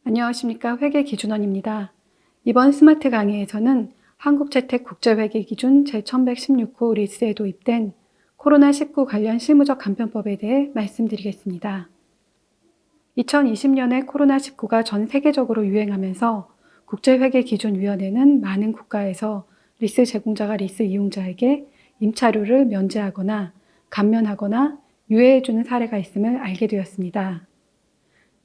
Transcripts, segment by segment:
안녕하십니까. 회계기준원입니다. 이번 스마트 강의에서는 한국재택국제회계기준 제1116호 리스에 도입된 코로나19 관련 실무적 간편법에 대해 말씀드리겠습니다. 2020년에 코로나19가 전 세계적으로 유행하면서 국제회계기준위원회는 많은 국가에서 리스 제공자가 리스 이용자에게 임차료를 면제하거나 감면하거나 유예해주는 사례가 있음을 알게 되었습니다.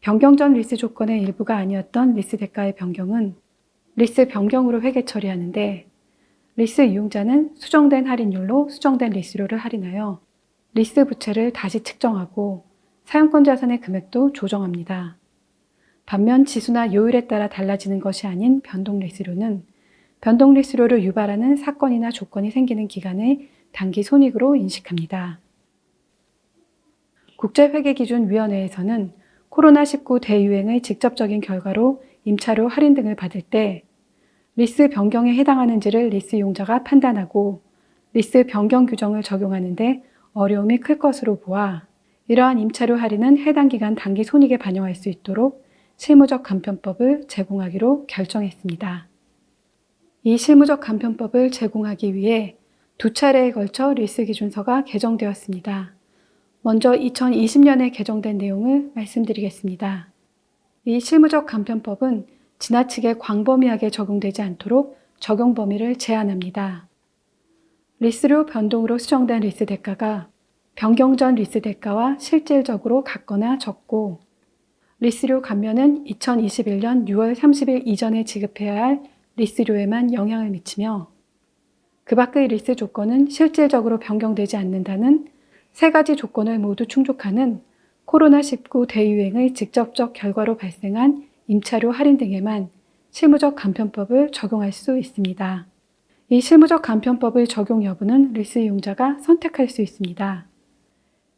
변경 전 리스 조건의 일부가 아니었던 리스 대가의 변경은 리스 변경으로 회계 처리하는데, 리스 이용자는 수정된 할인율로 수정된 리스료를 할인하여 리스 부채를 다시 측정하고 사용권 자산의 금액도 조정합니다. 반면 지수나 요율에 따라 달라지는 것이 아닌 변동 리스료는 변동 리스료를 유발하는 사건이나 조건이 생기는 기간의 단기 손익으로 인식합니다. 국제회계기준위원회에서는 코로나19 대유행의 직접적인 결과로 임차료 할인 등을 받을 때 리스 변경에 해당하는지를 리스 이용자가 판단하고 리스 변경 규정을 적용하는데 어려움이 클 것으로 보아 이러한 임차료 할인은 해당 기간 단기 손익에 반영할 수 있도록 실무적 간편법을 제공하기로 결정했습니다. 이 실무적 간편법을 제공하기 위해 두 차례에 걸쳐 리스 기준서가 개정되었습니다. 먼저 2020년에 개정된 내용을 말씀드리겠습니다. 이 실무적 간편법은 지나치게 광범위하게 적용되지 않도록 적용 범위를 제한합니다. 리스료 변동으로 수정된 리스 대가가 변경 전 리스 대가와 실질적으로 같거나 적고, 리스료 감면은 2021년 6월 30일 이전에 지급해야 할 리스료에만 영향을 미치며, 그 밖의 리스 조건은 실질적으로 변경되지 않는다는 세 가지 조건을 모두 충족하는 코로나19 대유행의 직접적 결과로 발생한 임차료 할인 등에만 실무적 간편법을 적용할 수 있습니다. 이 실무적 간편법의 적용 여부는 리스 이용자가 선택할 수 있습니다.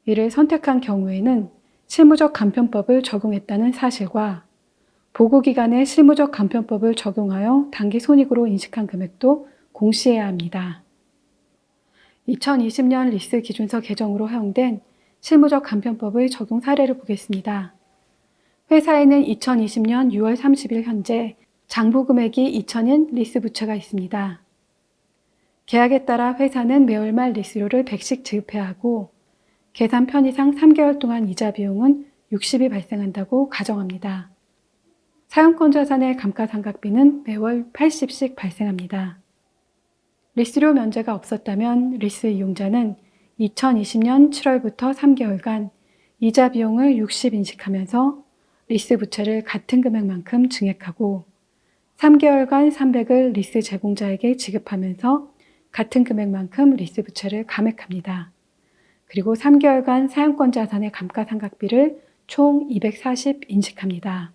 이를 선택한 경우에는 실무적 간편법을 적용했다는 사실과 보고기간에 실무적 간편법을 적용하여 단기 손익으로 인식한 금액도 공시해야 합니다. 2020년 리스 기준서 개정으로 허용된 실무적 간편법의 적용 사례를 보겠습니다. 회사에는 2020년 6월 30일 현재 장부 금액이 2천인 리스 부채가 있습니다. 계약에 따라 회사는 매월 말 리스료를 100씩 지급해야 하고, 계산 편의상 3개월 동안 이자 비용은 60이 발생한다고 가정합니다. 사용권 자산의 감가상각비는 매월 80씩 발생합니다. 리스료 면제가 없었다면 리스 이용자는 2020년 7월부터 3개월간 이자 비용을 60 인식하면서 리스 부채를 같은 금액만큼 증액하고, 3개월간 300을 리스 제공자에게 지급하면서 같은 금액만큼 리스 부채를 감액합니다. 그리고 3개월간 사용권 자산의 감가상각비를 총 240 인식합니다.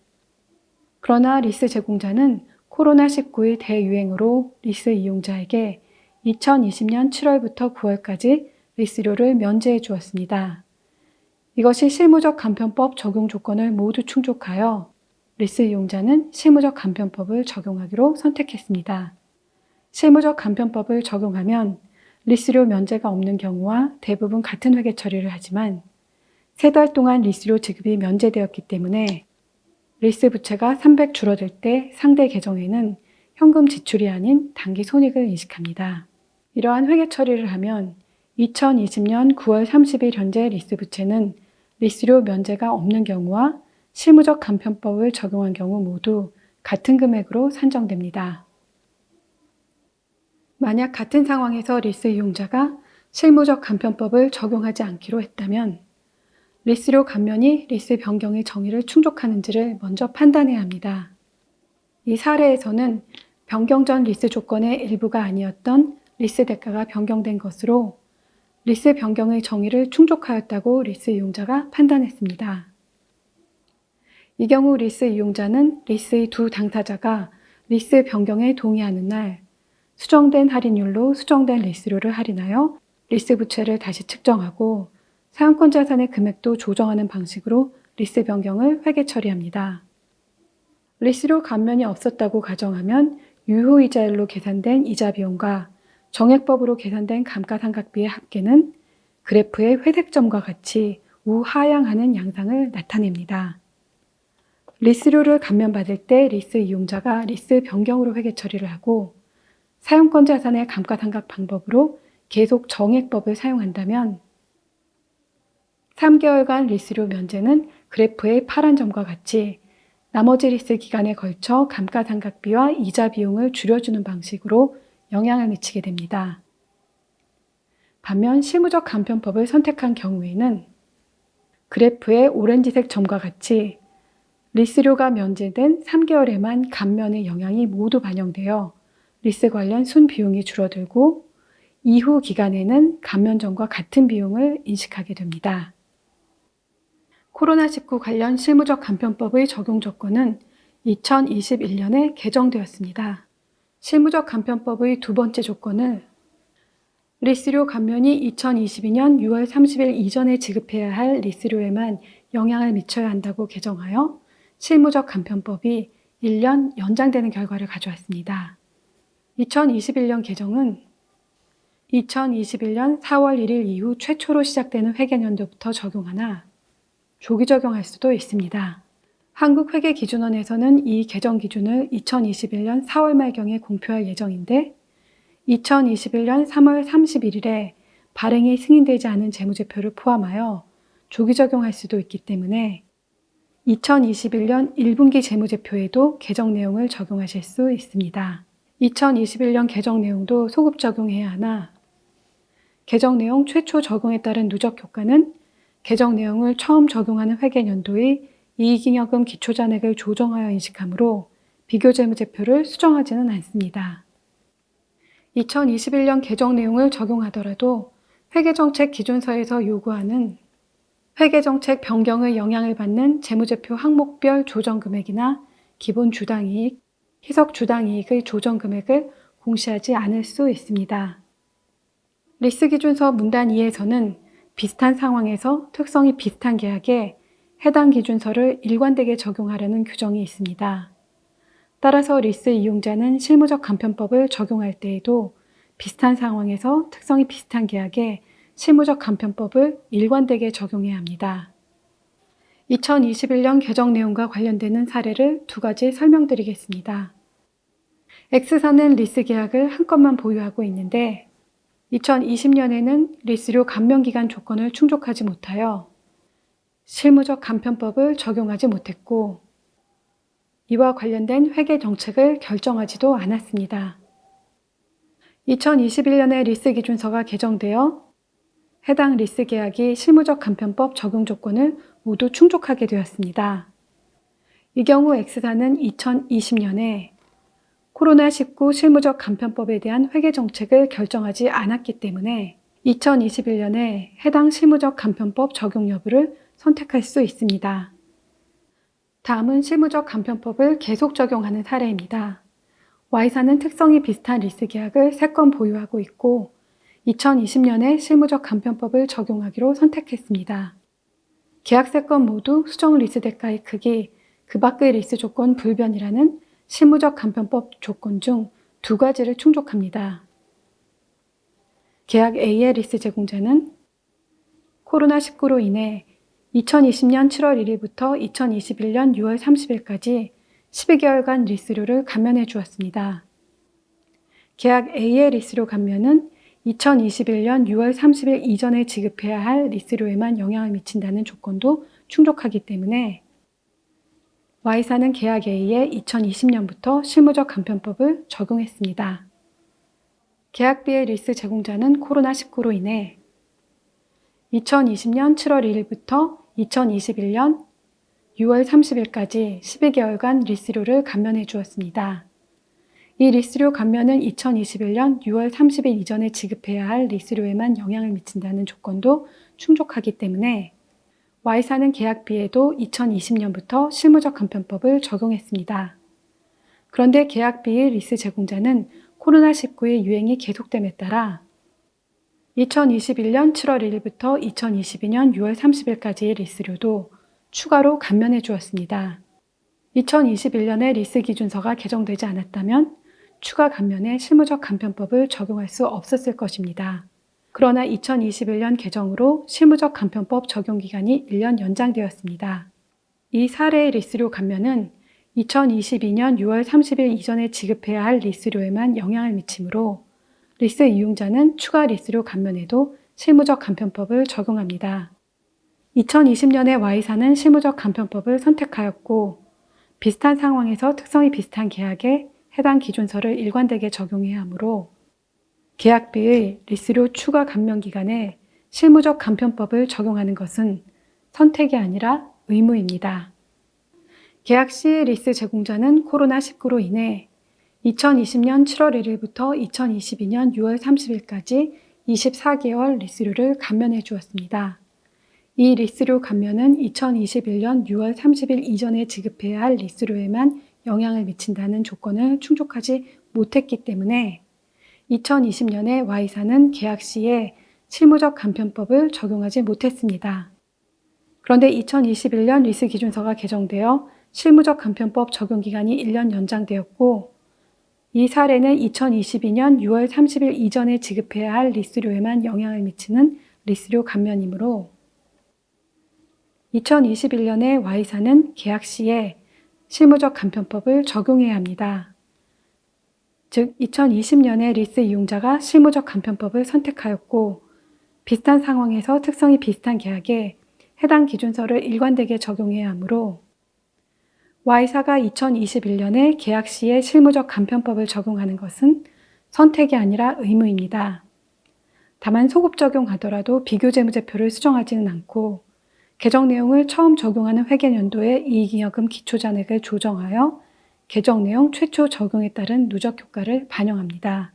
그러나 리스 제공자는 코로나19의 대유행으로 리스 이용자에게 2020년 7월부터 9월까지 리스료를 면제해 주었습니다. 이것이 실무적 간편법 적용 조건을 모두 충족하여 리스 이용자는 실무적 간편법을 적용하기로 선택했습니다. 실무적 간편법을 적용하면 리스료 면제가 없는 경우와 대부분 같은 회계 처리를 하지만 3달 동안 리스료 지급이 면제되었기 때문에 리스 부채가 300 줄어들 때 상대 계정에는 현금 지출이 아닌 단기 손익을 인식합니다. 이러한 회계 처리를 하면 2020년 9월 30일 현재 리스 부채는 리스료 면제가 없는 경우와 실무적 간편법을 적용한 경우 모두 같은 금액으로 산정됩니다. 만약 같은 상황에서 리스 이용자가 실무적 간편법을 적용하지 않기로 했다면 리스료 감면이 리스 변경의 정의를 충족하는지를 먼저 판단해야 합니다. 이 사례에서는 변경 전 리스 조건의 일부가 아니었던 리스 대가가 변경된 것으로 리스 변경의 정의를 충족하였다고 리스 이용자가 판단했습니다. 이 경우 리스 이용자는 리스의 두 당사자가 리스 변경에 동의하는 날 수정된 할인율로 수정된 리스료를 할인하여 리스 부채를 다시 측정하고 사용권 자산의 금액도 조정하는 방식으로 리스 변경을 회계 처리합니다. 리스료 감면이 없었다고 가정하면 유효이자율로 계산된 이자 비용과 정액법으로 계산된 감가상각비의 합계는 그래프의 회색점과 같이 우하향하는 양상을 나타냅니다. 리스료를 감면받을 때 리스 이용자가 리스 변경으로 회계 처리를 하고 사용권 자산의 감가상각 방법으로 계속 정액법을 사용한다면 3개월간 리스료 면제는 그래프의 파란 점과 같이 나머지 리스 기간에 걸쳐 감가상각비와 이자 비용을 줄여주는 방식으로 영향을 미치게 됩니다. 반면 실무적 간편법을 선택한 경우에는 그래프의 오렌지색 점과 같이 리스료가 면제된 3개월에만 감면의 영향이 모두 반영되어 리스 관련 순비용이 줄어들고 이후 기간에는 감면 전과 같은 비용을 인식하게 됩니다. 코로나19 관련 실무적 간편법의 적용 조건은 2021년에 개정되었습니다. 실무적 간편법의 두 번째 조건은 리스료 감면이 2022년 6월 30일 이전에 지급해야 할 리스료에만 영향을 미쳐야 한다고 개정하여 실무적 간편법이 1년 연장되는 결과를 가져왔습니다. 2021년 개정은 2021년 4월 1일 이후 최초로 시작되는 회계연도부터 적용하나 조기 적용할 수도 있습니다. 한국회계기준원에서는 이 개정 기준을 2021년 4월 말경에 공표할 예정인데 2021년 3월 31일에 발행이 승인되지 않은 재무제표를 포함하여 조기 적용할 수도 있기 때문에 2021년 1분기 재무제표에도 개정 내용을 적용하실 수 있습니다. 2021년 개정 내용도 소급 적용해야 하나 개정 내용 최초 적용에 따른 누적 효과는 개정 내용을 처음 적용하는 회계연도의 이익잉여금 기초잔액을 조정하여 인식하므로 비교재무제표를 수정하지는 않습니다. 2021년 개정 내용을 적용하더라도 회계정책 기준서에서 요구하는 회계정책 변경의 영향을 받는 재무제표 항목별 조정금액이나 기본 주당이익, 희석 주당이익의 조정금액을 공시하지 않을 수 있습니다. 리스기준서 문단 2에서는 비슷한 상황에서 특성이 비슷한 계약에 해당 기준서를 일관되게 적용하려는 규정이 있습니다. 따라서 리스 이용자는 실무적 간편법을 적용할 때에도 비슷한 상황에서 특성이 비슷한 계약에 실무적 간편법을 일관되게 적용해야 합니다. 2021년 개정 내용과 관련되는 사례를 두 가지 설명드리겠습니다. X사는 리스 계약을 한 건만 보유하고 있는데 2020년에는 리스료 감면기간 조건을 충족하지 못하여 실무적 간편법을 적용하지 못했고 이와 관련된 회계 정책을 결정하지도 않았습니다. 2021년에 리스 기준서가 개정되어 해당 리스 계약이 실무적 간편법 적용 조건을 모두 충족하게 되었습니다. 이 경우 X사는 2020년에 코로나19 실무적 간편법에 대한 회계 정책을 결정하지 않았기 때문에 2021년에 해당 실무적 간편법 적용 여부를 선택할 수 있습니다. 다음은 실무적 간편법을 계속 적용하는 사례입니다. Y사는 특성이 비슷한 리스 계약을 3건 보유하고 있고 2020년에 실무적 간편법을 적용하기로 선택했습니다. 계약 3건 모두 수정 리스 대가의 크기, 그 밖의 리스 조건 불변이라는 실무적 간편법 조건 중 2가지를 충족합니다. 계약 A의 리스 제공자는 코로나19로 인해 2020년 7월 1일부터 2021년 6월 30일까지 12개월간 리스료를 감면해 주었습니다. 계약 A의 리스료 감면은 2021년 6월 30일 이전에 지급해야 할 리스료에만 영향을 미친다는 조건도 충족하기 때문에 Y사는 계약 A에 2020년부터 실무적 간편법을 적용했습니다. 계약 B의 리스 제공자는 코로나19로 인해 2020년 7월 1일부터 2021년 6월 30일까지 12개월간 리스료를 감면해 주었습니다. 이 리스료 감면은 2021년 6월 30일 이전에 지급해야 할 리스료에만 영향을 미친다는 조건도 충족하기 때문에 Y사는 계약 B에도 2020년부터 실무적 간편법을 적용했습니다. 그런데 계약 B의 리스 제공자는 코로나19의 유행이 계속됨에 따라 2021년 7월 1일부터 2022년 6월 30일까지의 리스료도 추가로 감면해 주었습니다. 2021년에 리스 기준서가 개정되지 않았다면 추가 감면에 실무적 간편법을 적용할 수 없었을 것입니다. 그러나 2021년 개정으로 실무적 간편법 적용 기간이 1년 연장되었습니다. 이 사례의 리스료 감면은 2022년 6월 30일 이전에 지급해야 할 리스료에만 영향을 미치므로 리스 이용자는 추가 리스료 감면에도 실무적 간편법을 적용합니다. 2020년에 Y사는 실무적 간편법을 선택하였고 비슷한 상황에서 특성이 비슷한 계약에 해당 기준서를 일관되게 적용해야 하므로 계약비의 리스료 추가 감면 기간에 실무적 간편법을 적용하는 것은 선택이 아니라 의무입니다. 계약 시 리스 제공자는 코로나19로 인해 2020년 7월 1일부터 2022년 6월 30일까지 24개월 리스료를 감면해 주었습니다. 이 리스료 감면은 2021년 6월 30일 이전에 지급해야 할 리스료에만 영향을 미친다는 조건을 충족하지 못했기 때문에 2020년에 Y사는 계약 시에 실무적 간편법을 적용하지 못했습니다. 그런데 2021년 리스 기준서가 개정되어 실무적 간편법 적용 기간이 1년 연장되었고 이 사례는 2022년 6월 30일 이전에 지급해야 할 리스료에만 영향을 미치는 리스료 감면이므로 2021년에 Y사는 계약 시에 실무적 간편법을 적용해야 합니다. 즉 2020년에 리스 이용자가 실무적 간편법을 선택하였고 비슷한 상황에서 특성이 비슷한 계약에 해당 기준서를 일관되게 적용해야 하므로 Y사가 2021년에 계약 시에 실무적 간편법을 적용하는 것은 선택이 아니라 의무입니다. 다만 소급 적용하더라도 비교재무제표를 수정하지는 않고 개정 내용을 처음 적용하는 회계연도의 이익잉여금 기초잔액을 조정하여 개정 내용 최초 적용에 따른 누적 효과를 반영합니다.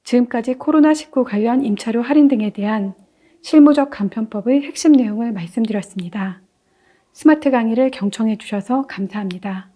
지금까지 코로나19 관련 임차료 할인 등에 대한 실무적 간편법의 핵심 내용을 말씀드렸습니다. 스마트 강의를 경청해 주셔서 감사합니다.